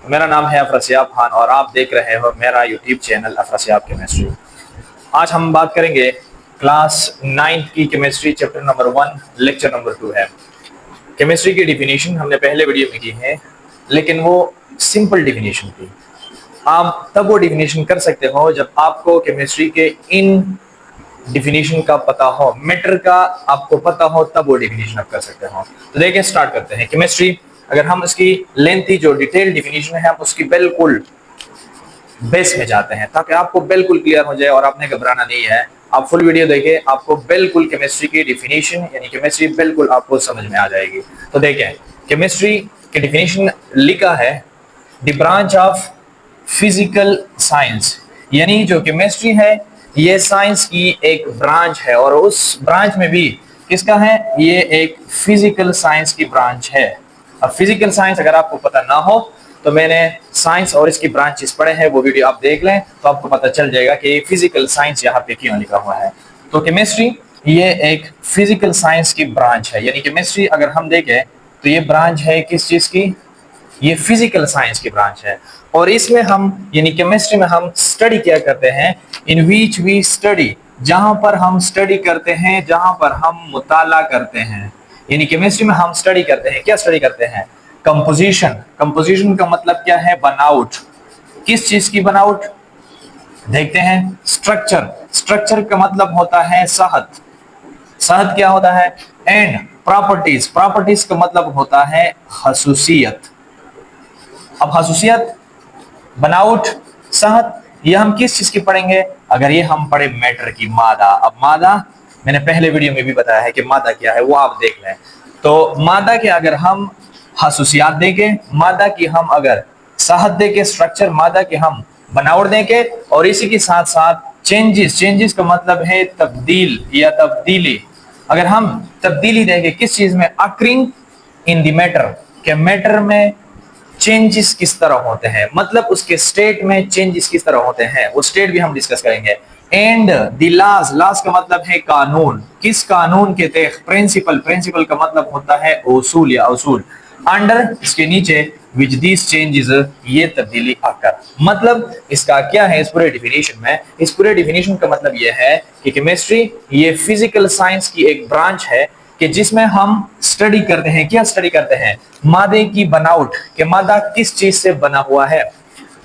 मेरा नाम है अफरसियाब खान और आप देख रहे हो मेरा यूट्यूब चैनल अफरसियाब केमिस्ट्री। आज हम बात करेंगे क्लास 9 की chemistry chapter number 1 lecture number 2 है। केमिस्ट्री की डिफिनीशन हमने पहले वीडियो में की है, लेकिन वो सिंपल डिफिनीशन थी। आप तब वो डिफिनीशन कर सकते हो जब आपको केमिस्ट्री के इन डिफिनीशन का पता हो, मैटर का आपको पता हो, तब वो डिफिनीशन आप कर सकते हो। तो देखिए स्टार्ट करते हैं। केमिस्ट्री अगर हम इसकी लेंथी जो डिटेल डिफिनीशन है हम उसकी बिल्कुल बेस में जाते हैं ताकि आपको बिल्कुल क्लियर हो जाए और आपने घबराना नहीं है। आप फुल वीडियो देखिए, आपको बिल्कुल केमिस्ट्री की डिफिनीशन यानी केमिस्ट्री बिल्कुल आपको समझ में आ जाएगी। तो देखें केमिस्ट्री की डिफिनीशन लिखा है the branch of physical science, यानी जो केमिस्ट्री है ये साइंस की एक ब्रांच है और उस ब्रांच में भी किसका है, ये एक फिजिकल साइंस की ब्रांच है। अब फिजिकल साइंस अगर आपको पता ना हो तो मैंने साइंस और इसकी ब्रांचेस पढ़े हैं, वो वीडियो आप देख लें तो आपको पता चल जाएगा कि फिजिकल साइंस यहाँ पे क्यों लिखा हुआ है। तो केमिस्ट्री ये एक फिजिकल साइंस की ब्रांच है, यानी केमिस्ट्री अगर हम देखें तो ये ब्रांच है किस चीज की, ये फिजिकल साइंस की ब्रांच है। और इसमें हम यानी केमिस्ट्री में हम स्टडी क्या करते हैं, इन विच वी स्टडी, जहां पर हम स्टडी करते हैं, जहां पर हम मुताला करते हैं। यानी केमिस्ट्री में हम स्टडी करते हैं, क्या स्टडी करते हैं, कंपोजिशन। कंपोजिशन का मतलब क्या है, बनावट। किस चीज की बनावट देखते हैं, स्ट्रक्चर। स्ट्रक्चर का मतलब होता है शहद। शहद क्या होता है, एंड प्रॉपर्टीज। प्रॉपर्टीज का मतलब होता है खसूसियत। अब खसूसियत, बनावट, शहद, ये हम किस चीज की पढ़ेंगे, अगर ये हम पढ़े मैटर की, मादा। अब मादा मैंने पहले वीडियो में भी बताया है कि मादा क्या है, वो आप देख लें। तो मादा के अगर हम खसूसियात देंगे, मादा की हम अगर शहद देंगे स्ट्रक्चर, मादा की हम बनावट देंगे, और इसी के साथ साथ चेंजेस। चेंजेस का मतलब है तब्दील या तब्दीली। अगर हम तब्दीली देंगे किस चीज में, अक्रिंग इन द मैटर, के मैटर में चेंजेस किस तरह होते हैं, मतलब उसके स्टेट में चेंजेस किस तरह होते हैं, वो स्टेट भी हम डिस्कस करेंगे। एंड द लॉज, लॉज का मतलब है कानून, किस कानून के तहत, प्रिंसिपल। प्रिंसिपल का मतलब होता है उसूल या उसूल। अंडर, इसके नीचे, विच दीज चेंजेस, ये तब्दीली आकर। मतलब इसका क्या है इस पूरे डिफिनीशन में, इस पूरे डिफिनीशन का मतलब यह है कि केमिस्ट्री ये फिजिकल साइंस की एक ब्रांच है कि जिसमें हम स्टडी करते हैं, क्या स्टडी करते हैं, मादे की बनावट, कि मादा किस चीज से बना हुआ है,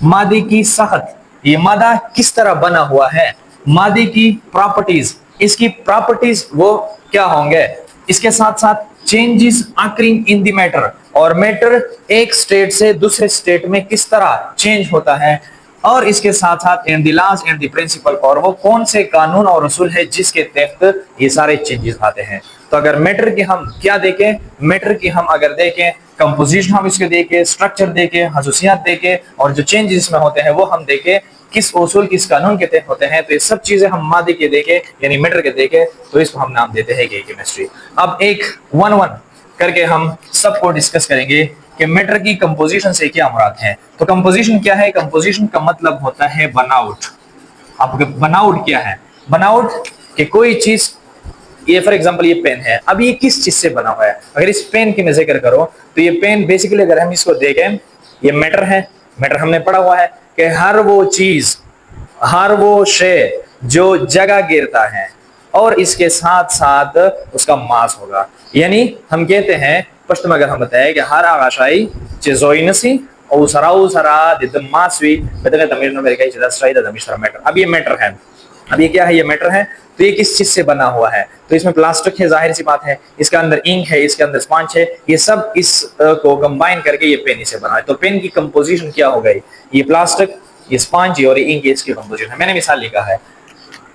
मादे की शहद, ये मादा किस तरह बना हुआ है, मादे की प्रॉपर्टीज, इसकी प्रॉपर्टीज वो क्या होंगे, इसके साथ साथ changes occurring in the matter, और मैटर एक स्टेट से दूसरे स्टेट में किस तरह चेंज होता है, और इसके साथ साथ and the laws and the principle, और वो कौन से कानून और उसूल है जिसके तहत ये सारे चेंजेस आते हैं। तो अगर मैटर की हम क्या देखें, मैटर की हम अगर देखें कंपोजिशन हम इसके देखें, स्ट्रक्चर देखें, खसूसियात देखें, और जो चेंजेस इसमें होते हैं वो हम देखें किस उसूल किस कानून के तहत होते हैं, तो ये सब चीजें हम मादे के देखें यानी मैटर के देखें, तो इसको हम नाम देते हैं केमिस्ट्री। अब एक वन वन करके हम सबको डिस्कस करेंगे कि मैटर की कंपोजिशन से क्या मुराद है। तो कंपोजिशन क्या है, कंपोजिशन का मतलब होता है बनावट। अब बनावट क्या है, बनावट कि कोई चीज, ये फॉर एग्जांपल ये पेन है, अब ये किस चीज से बना हुआ है। अगर इस पेन की मैं जिक्र करो तो ये पेन बेसिकली अगर हम इसको देखें, ये मैटर है। मैटर हमने पढ़ा हुआ है कि हर वो चीज, हर वो शे जो जगह गिरता है और इसके साथ साथ उसका मास होगा। यानी हम कहते हैं स्पष्ट में अगर हम बताएं कि हर आगाशाई चेजोइनसी और सराउ सरा दिदमासवी बदले तमिल में मेरे का इधर द मिश्रा मैटर। अब ये मैटर है, अब ये क्या है, ये मैटर है। तो ये किस चीज से बना हुआ है, तो इसमें प्लास्टिक है, जाहिर सी बात है, इसके अंदर इंक है, इसके अंदर स्पंज है, ये सब इस को कंबाइन करके ये पेन से बना है। तो पेन की कंपोजिशन क्या हो गई, ये प्लास्टिक, ये स्पंज और ये इंक, इसकी कंपोजिशन है। मैंने मिसाल लिखा है,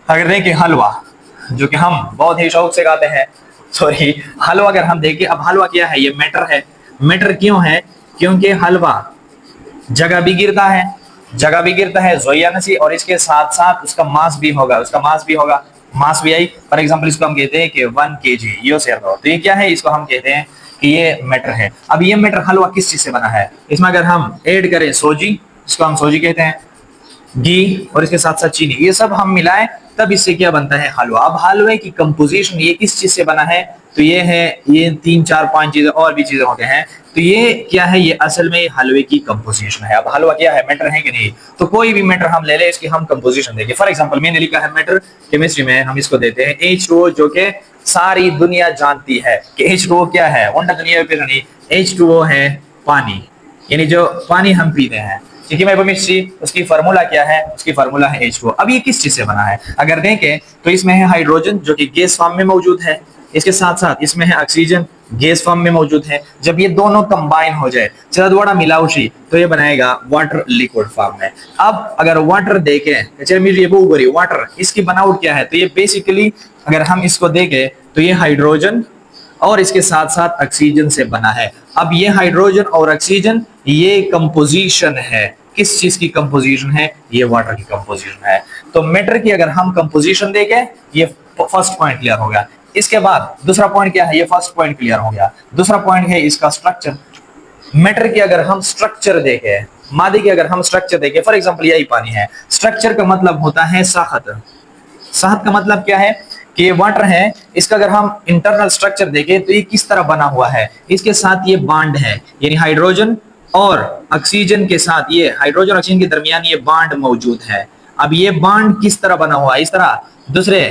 अगर देखें हलवा, जो कि हम बहुत ही शौक से खाते हैं, सॉरी हलवा अगर हम देखें, अब हलवा क्या है, ये मैटर है। मैटर क्यों है, क्योंकि हलवा जगह भी गिरता है, जगह भी गिरता है जोयानसी, और इसके साथ साथ उसका मास भी होगा, उसका मास भी होगा, मास भी आई। फॉर एग्जांपल इसको हम कहते हैं कि 1 kg यो से, तो ये क्या है, इसको हम कहते हैं कि ये मैटर है। अब ये मैटर हलवा किस चीज से बना है, इसमें अगर हम ऐड करें सोजी, इसको हम सोजी कहते हैं, घी और इसके साथ साथ चीनी, ये सब हम मिलाएं तब इससे क्या बनता है, हलवा। अब हलवे की कंपोजिशन ये किस चीज से बना है, तो ये है, ये 3 4 5 चीजें और भी चीजें होते हैं। तो ये क्या है, ये असल में हलवे की कंपोजिशन है। अब हलवा क्या है, मैटर है कि नहीं, तो कोई भी मैटर हम ले ले, इसकी हम कंपोजिशन देंगे। फॉर एग्जांपल मैंने लिखा है मैटर, केमिस्ट्री में हम इसको देते हैं H2O, जो कि सारी दुनिया जानती है कि H2O क्या है, वंडा दुनिया पे नहीं, H2O है पानी, यानी जो पानी हम पीते हैं। ठीक है केमिस्ट्री, उसकी फार्मूला क्या है, उसकी फार्मूला है H2O। अब ये किस चीज से बना है, अगर देखें तो इसमें है हाइड्रोजन जो कि गैस फॉर्म में मौजूद है, इसके साथ साथ इसमें है ऑक्सीजन गैस फॉर्म में मौजूद है। जब ये दोनों कंबाइन हो जाए, चरदवाड़ा मिलावशी, तो ये बनाएगा वाटर लिक्विड फॉर्म में। अब अगर वाटर देखें, चलिए मेरी ये बोल वाटर, इसकी बनावट क्या है, तो ये बेसिकली अगर हम इसको देखें तो ये हाइड्रोजन और इसके साथ साथ ऑक्सीजन से बना है। अब ये हाइड्रोजन और ऑक्सीजन, ये कंपोजिशन है, किस चीज की कंपोजिशन है, ये वाटर की कंपोजिशन है। तो मैटर की अगर हम कंपोजिशन देखें, ये फर्स्ट पॉइंट क्लियर हो गया। इसके बाद दूसरा पॉइंट क्या है, ये फर्स्ट पॉइंट क्लियर हो गया। दूसरा पॉइंट है इसका स्ट्रक्चर। मैटर की अगर हम स्ट्रक्चर देखें, मादे की अगर हम स्ट्रक्चर देखें, फॉर एग्जांपल यही पानी है, स्ट्रक्चर का मतलब होता है साहत। साहत का मतलब क्या है कि ये वाटर है, इसका अगर हम इंटरनल स्ट्रक्चर देखें तो ये किस तरह बना हुआ है, इसके साथ ये बॉन्ड है, यानी हाइड्रोजन और ऑक्सीजन के साथ, ये हाइड्रोजन ऑक्सीजन के दरमियान ये बॉन्ड मौजूद है। अब ये बॉन्ड किस तरह बना हुआ है, इस तरह दूसरे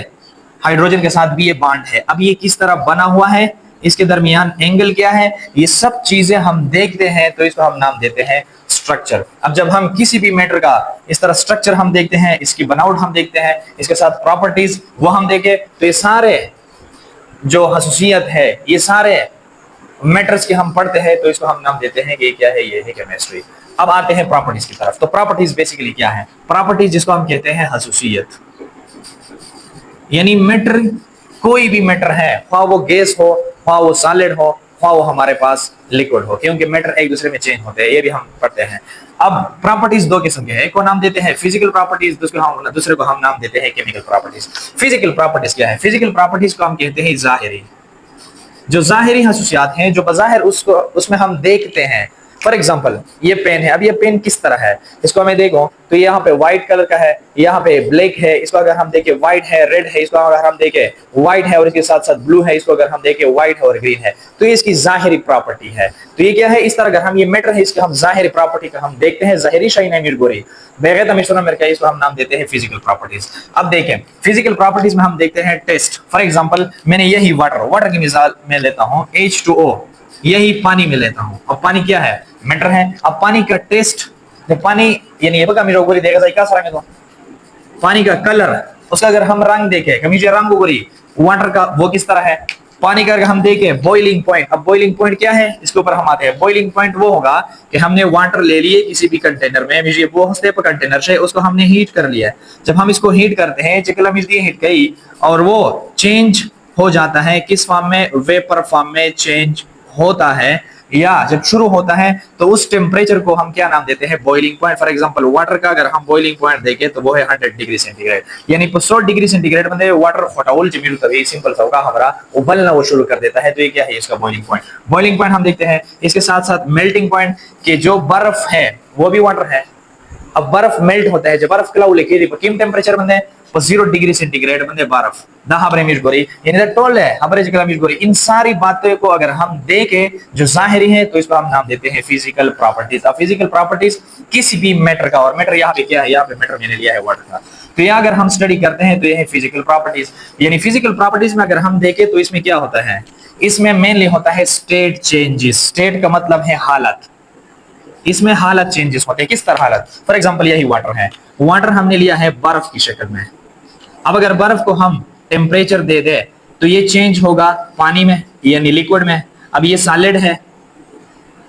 हाइड्रोजन के साथ भी ये बॉन्ड है। अब ये किस तरह बना हुआ है, इसके दरमियान एंगल क्या है, ये सब चीजें हम देखते हैं तो इसको हम नाम देते हैं स्ट्रक्चर। अब जब हम किसी भी मैटर का इस तरह स्ट्रक्चर हम देखते हैं, इसकी बनावट हम देखते हैं, इसके साथ प्रॉपर्टीज वो हम देखें, तो ये सारे जो खसूसियत है, ये सारे मैटर्स के हम पढ़ते हैं, तो इसको हम नाम देते हैं कि क्या है, ये है केमिस्ट्री। अब आते हैं प्रॉपर्टीज की तरफ। तो प्रॉपर्टीज बेसिकली क्या है, प्रॉपर्टीज जिसको हम कहते हैं खसूसियत, यानी मैटर, कोई भी मैटर है, ख्वाह वो गैस हो, ख्वाह वो सॉलिड हो, ख्वाह वो हमारे पास लिक्विड हो, क्योंकि मैटर एक दूसरे में चेंज होते हैं, ये भी हम पढ़ते हैं। अब प्रॉपर्टीज दो किस्म के हैं, एक को नाम देते हैं फिजिकल प्रॉपर्टीज, दूसरे को हम नाम देते हैं केमिकल प्रॉपर्टीज। फिजिकल प्रॉपर्टीज क्या है, फिजिकल प्रॉपर्टीज को हम कहते हैं जाहिरी, जो जाहिरी खसूसियात हैं, जो बज़ाहिर उसको उसमें हम देखते हैं। फॉर एग्जाम्पल ये पेन है, अब ये पेन किस तरह है, इसको हमें देखो तो यहाँ पे व्हाइट कलर का है, यहाँ पे ब्लैक है, इसको अगर हम देखें व्हाइट है, रेड है, इसको अगर हम देखें व्हाइट है और इसके साथ साथ ब्लू है, इसको अगर हम देखें व्हाइट है और ग्रीन है, तो ये इसकी जाहिरी प्रॉपर्टी है। तो ये क्या है, इस तरह अगर हम ये मैटर है, इसके हम जाहिरी प्रॉपर्टी का हम देखते हैं, जाहिरी शाइन गोरी बेगैर मिश्रण में, इसको हम नाम देते हैं फिजिकल प्रॉपर्टीज। अब देखें फिजिकल प्रॉपर्टीज में हम देखते हैं टेस्ट। फॉर एग्जाम्पल मैंने यही वाटर की मिसाल में लेता हूँ, H2O, यही पानी में लेता हूँ। अब पानी क्या है, मैटर है। अब पानी का टेस्ट, पानी यानी ये बघा मेरे ऊपर देखा क्या सारा में, तो पानी का कलर, उसका अगर हम रंग देखें, कमी रंग गोरी वाटर का वो किस तरह है, पानी का अगर हम देखें बॉइलिंग पॉइंट। अब बॉइलिंग पॉइंट क्या है, इसके ऊपर हम आते हैं। बॉइलिंग पॉइंट वो होगा कि हमने वाटर ले लिए किसी भी कंटेनर में, वो स्टेप कंटेनर से उसको हमने हीट कर लिया। जब हम इसको हीट करते हैं, चिकला मिर्ची हीट गई और वो चेंज हो जाता है किस फॉर्म में, वेपर फॉर्म में चेंज होता है, या जब शुरू होता है तो उस टेम्परेचर को हम क्या नाम देते हैं, boiling point. For example water का अगर हम बॉइलिंग पॉइंट देखें तो वो है 100 डिग्री सेंटीग्रेड, यानी 100 डिग्री सेंटीग्रेड में वाटर फटाउल जमीन तभी सिंपल सा होगा हमारा उबलना वो शुरू कर देता है। तो ये क्या है, इसका बॉइलिंग पॉइंट। बॉइलिंग पॉइंट हम देखते हैं, इसके साथ साथ मेल्टिंग पॉइंट, कि जो बर्फ है वो भी वाटर है। अब बर्फ मेल्ट होता है, जब बर्फ कलाऊ लेके किम टेम्परेचर बंदे 0 डिग्री सेंटीग्रेड बंदे बर्फ इन सारी बातों को अगर हम देखें जो जाहिरी है, तो इसको हम नाम देते हैं फिजिकल प्रॉपर्टीज। अब फिजिकल प्रॉपर्टीज किसी भी मैटर का, और मैटर यहाँ पे क्या है, यहाँ पे मैटर मैंने लिया है वाटर का, तो यहाँ अगर हम स्टडी करते हैं तो ये है फिजिकल प्रॉपर्टीज। यानी फिजिकल प्रॉपर्टीज में अगर हम देखें तो इसमें क्या होता है, इसमें मेनली होता है स्टेट चेंजेस। स्टेट का मतलब है हालत, इसमें हालत चेंजेस होते हैं। किस तरह हालत, फॉर एग्जांपल यही वाटर है, वाटर हमने लिया है बर्फ की शक्ल में। अब अगर बर्फ को हम टेम्परेचर दे दे तो ये चेंज होगा पानी में, यानी लिक्विड में। अब ये सॉलिड है,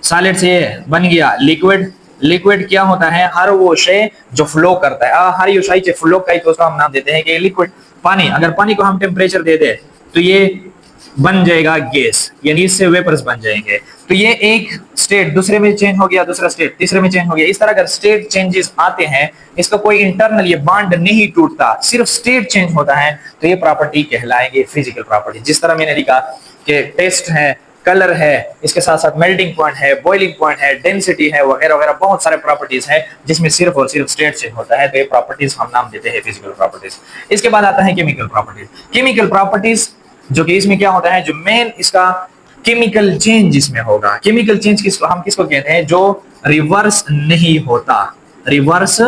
सॉलिड से ये बन गया लिक्विड। लिक्विड क्या होता है, हर वो शे जो फ्लो करता है, हर यो शाई फ्लो का, तो उसका हम नाम देते हैं कि लिक्विड। पानी, अगर पानी को हम टेम्परेचर दे दे तो ये बन जाएगा गैस, यानी इससे वेपर्स बन जाएंगे। तो ये एक स्टेट दूसरे में चेंज हो गया, दूसरा स्टेट तीसरे में चेंज हो गया। इस तरह अगर स्टेट चेंजेस आते हैं, इसका कोई इंटरनल ये बॉन्ड नहीं टूटता, सिर्फ स्टेट चेंज होता है, तो ये प्रॉपर्टी कहलाएंगे फिजिकल प्रॉपर्टी। जिस तरह मैंने लिखा कि टेस्ट है, कलर है, इसके साथ साथ मेल्टिंग पॉइंट है, बॉइलिंग पॉइंट है, डेंसिटी है, वगैरह वगैरह बहुत सारे प्रॉपर्टीज हैं जिसमें सिर्फ और सिर्फ स्टेट चेंज होता है, तो ये प्रॉपर्टीज हम नाम देते हैं फिजिकल प्रॉपर्टीज। इसके बाद आता है केमिकल प्रॉपर्टीज। केमिकल प्रॉपर्टीज जो कि इसमें क्या होता है, जो मेन इसका केमिकल चेंज इसमें होगा। केमिकल चेंज किसको कहते हैं, जो रिवर्स नहीं होता, रिवर्स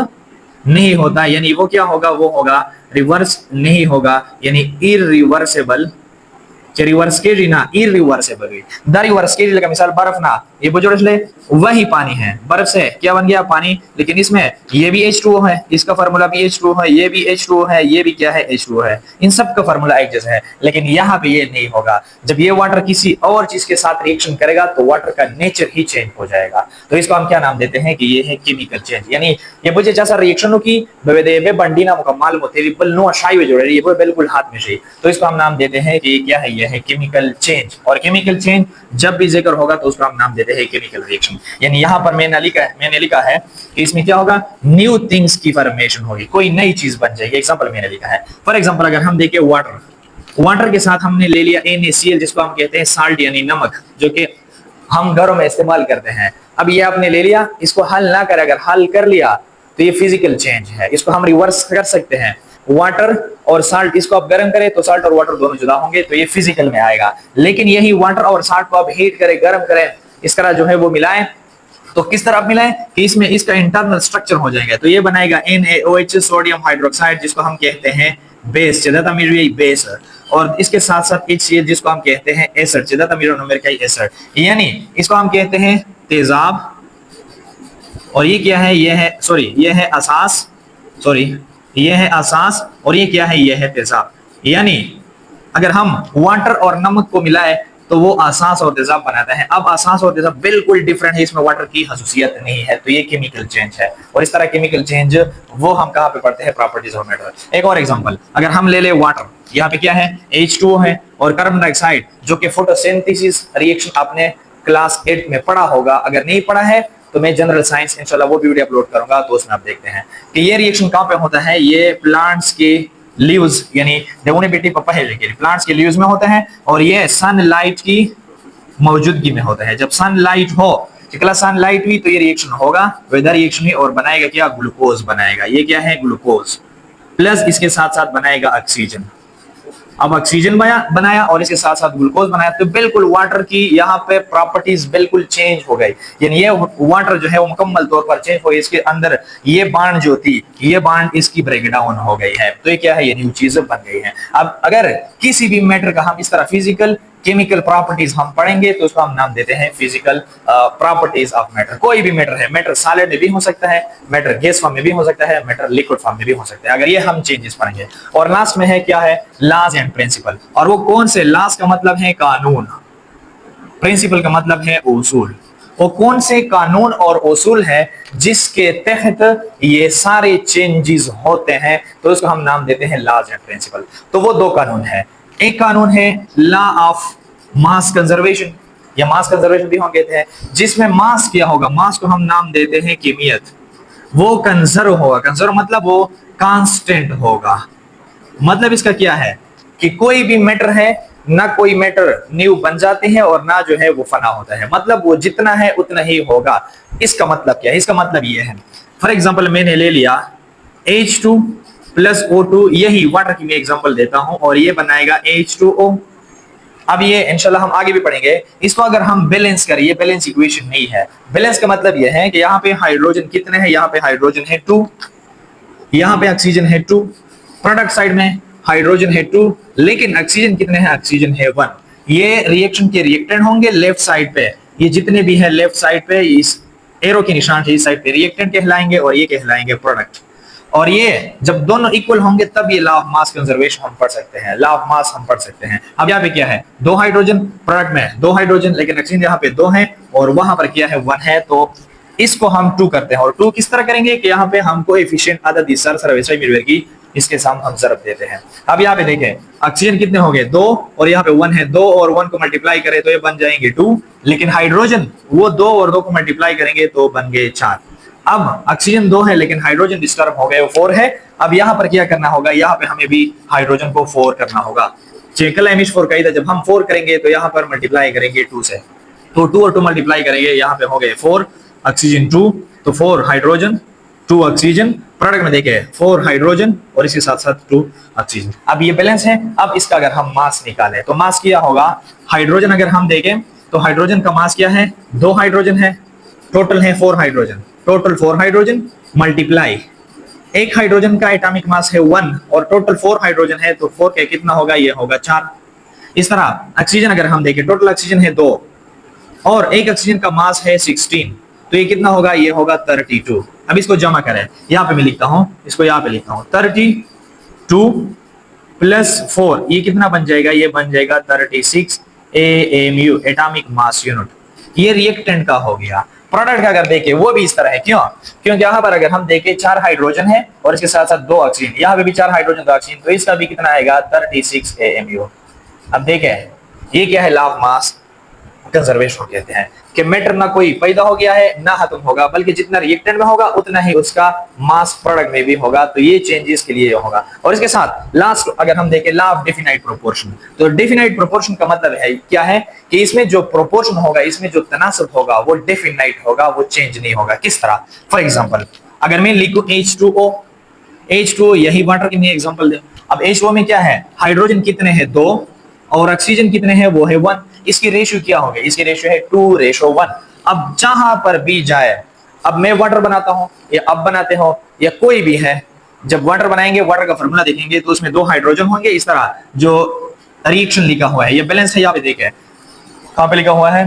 नहीं होता, यानी वो क्या होगा, वो होगा रिवर्स नहीं होगा, यानी इरिवर्सेबल। रिवर्स के ना इरिवर्सेबल, द रिवर्स के का मिसाल बर्फ ना, ये बुजुर्ग ले वही पानी है, बर्फ से क्या बन गया, पानी। लेकिन इसमें ये भी H2O है, इसका फार्मूला भी H2O है, ये भी H2O है, ये भी क्या है, H2O है। इन सब का फार्मूला एक जैसा है, लेकिन यहाँ पे ये नहीं होगा। जब ये वाटर किसी और चीज के साथ रिएक्शन करेगा तो वाटर का नेचर ही चेंज हो जाएगा। तो इसको हम क्या नाम देते हैं कि ये है केमिकल चेंज। यानी ये मुझे जैसा रिएक्शनों की वे बंडी ना मुकम्मल होते नो अशाई जोड़े ये बिल्कुल हाथ में चाहिए, तो इसको हम नाम देते हैं कि क्या है, ये है केमिकल चेंज। और केमिकल चेंज जब भी जिक्र होगा तो उसको हम नाम देते हैं केमिकल रिएक्शन। यानी यहाँ पर मैंने लिखा है कि इसमें क्या होगा, न्यू थिंग्स की फॉर्मेशन होगी, कोई नई चीज बन जाएगी। एग्जांपल मैंने लिखा है, फॉर एग्जांपल अगर हम देखें वाटर के साथ हमने ले लिया NaCl, जिसको हम कहते हैं साल्ट यानी नमक, जो कि हम घरों में इस्तेमाल करते हैं। अब ये आपने ले लिया, इसको हल ना कर, अगर हल कर लिया तो ये फिजिकल चेंज है। इसको हम रिवर्स कर सकते हैं, वाटर और साल्ट, इसको आप गर्म करें तो साल्ट और वाटर दोनों जुदा होंगे, तो ये फिजिकल में आएगा। लेकिन यही वाटर और साल्ट को आप हीट करें, गर्म करें, इस तरह जो है वो मिलाएं, तो किस तरह मिलाएं कि इसमें इसका इंटरनल स्ट्रक्चर हो जाएगा, तो ये बनाएगा NaOH सोडियम हाइड्रोक्साइड, जिसको हम कहते हैं बेस, बेस। और इसके साथ साथ HCl, जिसको हम कहते हैं एसिड, एसिड, यानी इसको हम कहते हैं तेजाब। और ये क्या है, ये है ये है असास, ये है असास, और ये क्या है, ये है तेजाब। यानी अगर हम वाटर और नमक को मिलाए तो वो असास और तेजाब बनाता है। अब असास और तेजाब बिल्कुल डिफरेंट है, इसमें वाटर की खसूसियत नहीं है, तो ये केमिकल चेंज है। और इस तरह केमिकल चेंज वो हम कहाँ पे पढ़ते हैं, प्रॉपर्टीज ऑफ मैटर। एक और एग्जांपल अगर हम ले ले वाटर, यहाँ पे क्या है, H2O है, और कार्बन डाइऑक्साइड, जो कि फोटोसिंथेसिस रिएक्शन आपने क्लास 8 में पढ़ा होगा। अगर नहीं पढ़ा है तो मैं जनरल साइंस इंशाल्लाह वो वीडियो अपलोड करूंगा, तो उसमें आप देखते हैं कि ये रिएक्शन कहाँ पे होता है। ये प्लांट्स के लीव्स यानी डेवोनेबिलिटी पपाया के प्लांट्स के लीव्स में होता है, और ये सनलाइट की मौजूदगी में होता है। जब सनलाइट हो, सनलाइट हुई तो ये रिएक्शन होगा, वेदर रिएक्शन हुई, और बनाएगा क्या, ग्लूकोज बनाएगा। ये क्या है, ग्लूकोज, प्लस इसके साथ साथ बनाएगा ऑक्सीजन। अब ऑक्सीजन बनाया और इसके साथ साथ ग्लूकोज बनाया, तो बिल्कुल वाटर की यहाँ पे प्रॉपर्टीज बिल्कुल चेंज हो गई। यानी ये वाटर जो है वो मुकम्मल तौर पर चेंज हो गई। इसके अंदर ये बांड जो थी, ये बांड इसकी ब्रेक डाउन हो गई है, तो ये क्या है, ये न्यू चीजें बन गई है। अब अगर किसी भी मैटर का हम इस तरह फिजिकल केमिकल प्रॉपर्टीज हम पढ़ेंगे तो उसको हम नाम देते हैं फिजिकल प्रॉपर्टीज ऑफ मैटर। कोई भी मैटर है, मैटर सॉलिड में भी हो सकता है, मैटर गैस फॉर्म में भी हो सकता है, मैटर लिक्विड फॉर्म में भी हो सकता है, अगर ये हम चेंजेस पढ़ेंगे। और लास्ट में है क्या है, लॉज एंड प्रिंसिपल। और वो कौन से, लॉज का मतलब है कानून, प्रिंसिपल का मतलब है उसूल। वो कौन से कानून और उसूल है जिसके तहत ये सारे चेंजेस होते हैं, तो उसको हम नाम देते हैं लॉज एंड प्रिंसिपल। तो वो दो कानून है, एक कानून है लॉ ऑफ मास कंजर्वेशन, या मास कंजर्वेशन भी हम कहते हैं, जिसमें मास क्या होगा, मास को हम नाम देते हैं किमियत। वो कंजर्व होगा, कंजर्व मतलब वो कांस्टेंट होगा। मतलब इसका क्या है कि कोई भी मैटर है ना, कोई मैटर न्यू बन जाते हैं और ना जो है वो फना होता है, मतलब वो जितना है उतना ही होगा। इसका मतलब क्या है, इसका मतलब ये है, फॉर एग्जांपल मैंने ले लिया H2 प्लस O2, यही वाटर की मैं एग्जांपल देता हूं, और ये बनाएगा H2O। अब ये इंशाल्लाह हम आगे भी पढ़ेंगे, इसको अगर हम बैलेंस करें, ये बैलेंस इक्वेशन नहीं है। बैलेंस का मतलब ये है कि यहाँ पे हाइड्रोजन कितने हैं, यहाँ पे हाइड्रोजन है 2, यहाँ पे ऑक्सीजन है 2, प्रोडक्ट साइड में हाइड्रोजन है 2, लेकिन ऑक्सीजन कितने हैं, ऑक्सीजन है 1। ये रिएक्शन के रिएक्टेंट होंगे लेफ्ट साइड पे, ये जितने भी है लेफ्ट साइड पे, इस एरो के निशान से इस साइड पे रिएक्टेंट कहलाएंगे और ये कहलाएंगे प्रोडक्ट। और ये जब दोनों इक्वल होंगे तब ये लॉ ऑफ मास कंजर्वेशन हम पढ़ सकते हैं, लॉ ऑफ मास हम पढ़ सकते हैं। अब यहाँ पे क्या है, 2 हाइड्रोजन, प्रोडक्ट में 2 हाइड्रोजन, लेकिन ऑक्सीजन यहाँ पे 2 है और वहां पर क्या है 1 है, तो इसको हम 2 करते हैं। और 2 किस तरह करेंगे कि यहाँ पे हम कोएफिशिएंट अदद की इसके साथ हम ज़रब देते हैं। अब यहाँ पे देखें ऑक्सीजन कितने हो गए 2 और यहाँ पे 1 है, 2 और 1 को मल्टीप्लाई करें तो ये बन जाएंगे 2, लेकिन हाइड्रोजन वो 2 और 2 को मल्टीप्लाई करेंगे तो बन गए 4। अब ऑक्सीजन 2 है लेकिन हाइड्रोजन डिस्टर्ब हो गए, वो 4 है। अब यहाँ पर क्या करना होगा, यहाँ पे हमें भी हाइड्रोजन को 4 करना होगा। चेकल एमिश 4 का, जब हम 4 करेंगे तो यहाँ पर मल्टीप्लाई करेंगे 2 से, तो 2 और 2 मल्टीप्लाई करेंगे, यहाँ पे हो गए 4, ऑक्सीजन 2, तो 4 हाइड्रोजन 2 ऑक्सीजन, प्रोडक्ट में देखिए 4 हाइड्रोजन और इसके साथ साथ 2 ऑक्सीजन। अब ये बैलेंस है। अब इसका अगर हम मास निकालें तो मास क्या होगा, हाइड्रोजन अगर हम देखें तो हाइड्रोजन का मास क्या है, 2 हाइड्रोजन है, टोटल है 4 हाइड्रोजन, टोटल 4 हाइड्रोजन मल्टीप्लाई एक हाइड्रोजन का एटॉमिक मास है 1 और टोटल 4 हाइड्रोजन है तो 4 का कितना होगा, ये होगा 4। इस तरह ऑक्सीजन अगर हम देखें, टोटल ऑक्सीजन है 2 और एक ऑक्सीजन का मास है 16, तो ये कितना होगा, ये होगा 32। अब इसको जमा करें, यहाँ पे मैं लिखता हूं, इसको यहाँ पे लिखता हूं, 32 प्लस 4 ये कितना बन जाएगा, ये बन जाएगा 36 AMU एटॉमिक मास यूनिट। ये रिएक्टेंट का हो गया। प्रोडक्ट का अगर देखें वो भी इस तरह है, क्यों, क्योंकि यहाँ पर अगर हम देखें 4 हाइड्रोजन है और इसके साथ साथ 2 ऑक्सीजन, यहाँ पे भी 4 हाइड्रोजन 2 ऑक्सीजन, तो इसका भी कितना आएगा 36 AMU। अब देखें ये क्या है, लॉ ऑफ मास कंजर्वेशन कहते हैं कि मैटर ना कोई पैदा हो गया है ना खत्म होगा, बल्कि जितना रिएक्टेंट में होगा उतना ही उसका मास प्रोडक्ट में भी होगा, तो ये चेंजेस के लिए होगा। और इसके साथ लास्ट अगर हम देखें लॉ ऑफ डेफिनाइट प्रोपोर्शन, तो डेफिनाइट प्रोपोर्शन का मतलब है क्या है कि इसमें जो प्रोपोर्शन होगा, इसमें जो तनासब होगा वो डेफिनाइट होगा, वो चेंज नहीं होगा। किस तरह, फॉर एग्जाम्पल अगर मैं लिखूं H2O, H2O यही वाटर की मैं एग्जांपल दे। अब H2O में क्या है, हाइड्रोजन कितने हैं 2 और ऑक्सीजन कितने हैं, वो है 1। इसकी रेशियो क्या होगी, इसकी रेशियो है 2:1। अब जहां पर भी जाए, अब मैं वाटर बनाता हूं या आप बनाते हो या कोई भी है, जब वाटर बनाएंगे वाटर का फार्मूला देखेंगे तो उसमें 2 हाइड्रोजन होंगे। इस तरह जो रिएक्शन लिखा हुआ है, ये बैलेंस है, यहाँ पे देखें कहां पे लिखा हुआ है,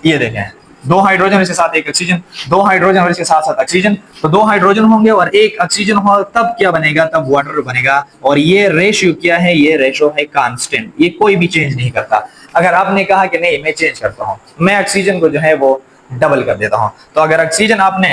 ये देखें 2 हाइड्रोजन और इसके साथ 1 ऑक्सीजन, 2 हाइड्रोजन और इसके साथ साथ ऑक्सीजन, तो 2 हाइड्रोजन होंगे और 1 ऑक्सीजन हो, तब क्या बनेगा, तब वाटर बनेगा। और ये रेशियो क्या है, ये रेशियो है कांस्टेंट, ये कोई भी चेंज नहीं करता। अगर आपने कहा कि नहीं मैं चेंज करता हूं, मैं ऑक्सीजन को जो है वो डबल कर देता हूं, तो अगर ऑक्सीजन आपने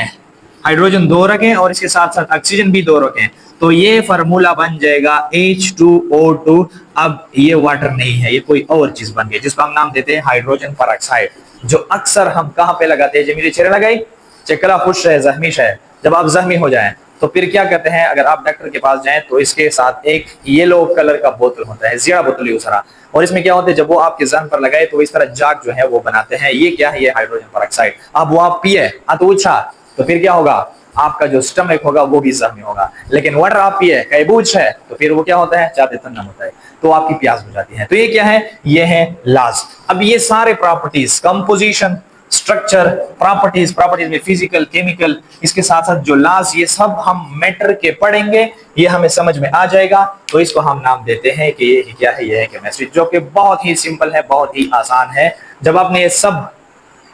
हाइड्रोजन 2 रखें और इसके साथ साथ ऑक्सीजन भी 2 रखें, तो ये फार्मूला बन जाएगा H2O2। अब ये वाटर नहीं है, ये कोई और चीज बन गई जिसको हम नाम देते हैं हाइड्रोजन पेरोक्साइड, जो अक्सर हम कहां पे लगाते हैं, जमीनी चेहरे लगाई, चेकला खुश है, जख्मी है, जब आप जख्मी हो जाएं तो फिर क्या कहते हैं, अगर आप डॉक्टर के पास जाएं तो इसके साथ एक येलो कलर का बोतल होता है, जीरा बोतल यूसरा, और इसमें क्या होता है, जब वो आपके जहन पर लगाए तो इस तरह जाग जो है वो बनाते हैं। ये क्या है, ये हाइड्रोजन पेरोक्साइड। अब वो आप पिए तो अच्छा, तो फिर क्या होगा, आपका जो स्टमक होगा वो भी जख्मी होगा। लेकिन वाटर आप पिए कैबूज है तो फिर वो क्या होता है, चाहते तन्ना होता है, तो आपकी प्यास बुझ जाती है। तो ये क्या है, ये है लॉज। अब ये सारे प्रॉपर्टीज, कंपोजिशन, स्ट्रक्चर, प्रॉपर्टीज में फिजिकल, केमिकल, इसके साथ साथ जो लॉज, ये सब हम मैटर के पढ़ेंगे, ये हमें समझ में आ जाएगा। तो इसको हम नाम देते हैं कि ये क्या है, ये है केमिस्ट्री, जो कि बहुत ही सिंपल है, बहुत ही आसान है। जब आपने ये सब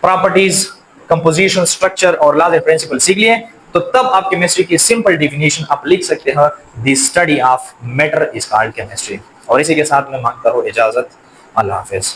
प्रॉपर्टीज, कंपोजिशन, स्ट्रक्चर और लॉज एंड प्रिंसिपल सीख लिए, तो तब आप केमिस्ट्री की सिंपल डेफिनेशन आप लिख सकते हो, the study of matter is called chemistry. और इसी के साथ मैं मांगता हूं इजाजत, अल्लाह हाफिज।